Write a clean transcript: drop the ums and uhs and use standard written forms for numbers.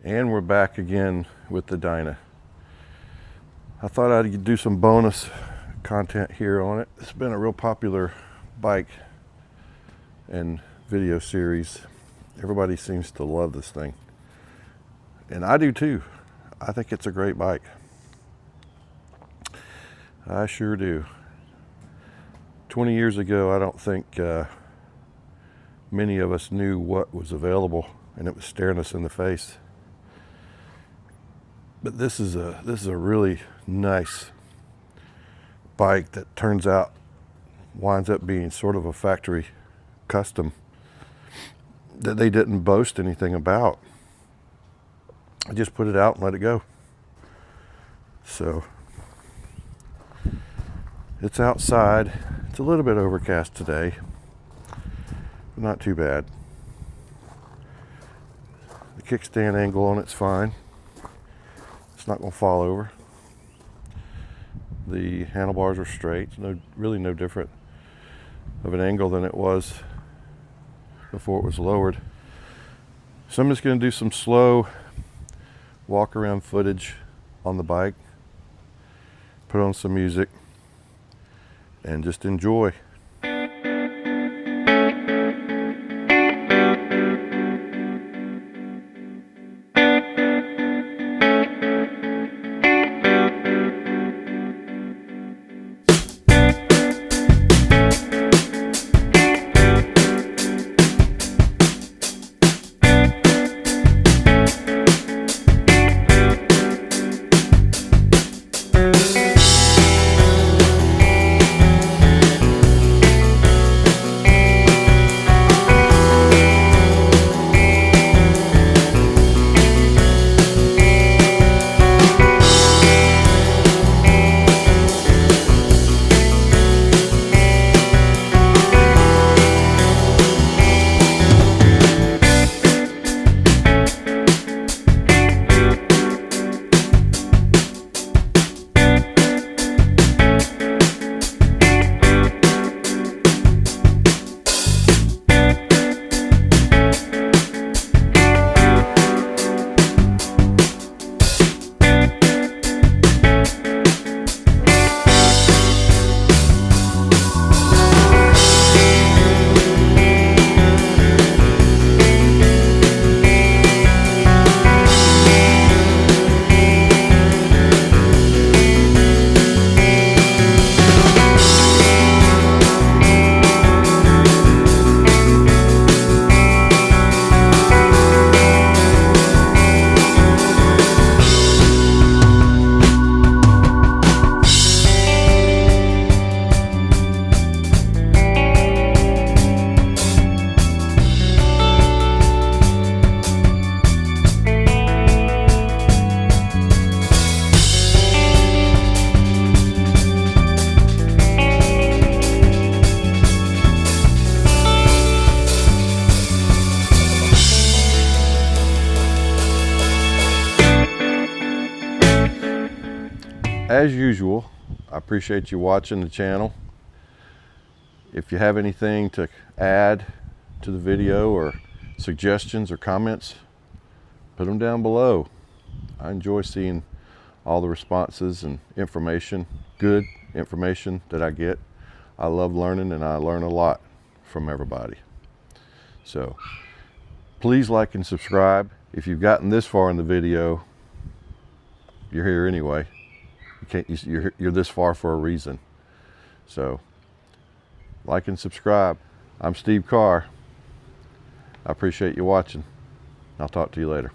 And we're back again with the Dyna. I thought I'd do some bonus content here on it. It's been a real popular bike and video series. Everybody seems to love this thing. And I do too. I think it's a great bike. I sure do. 20 years ago, I don't think many of us knew what was available, and it was staring us in the face. But this is a really nice bike that winds up being sort of a factory custom that they didn't boast anything about. I just put it out and let it go. So it's outside. It's a little bit overcast today, but not too bad. The kickstand angle on it's fine. It's not going to fall over. The handlebars are straight. Really no different of an angle than it was before it was lowered. So I'm just going to do some slow walk around footage on the bike, put on some music, and just enjoy. As usual, I appreciate you watching the channel. If you have anything to add to the video or suggestions or comments, put them down below. I enjoy seeing all the responses and information, good information that I get. I love learning, and I learn a lot from everybody. So please like and subscribe. If you've gotten this far in the video, you're here anyway. You're this far for a reason. So like and subscribe. I'm Steve Carr. I appreciate you watching. I'll talk to you later.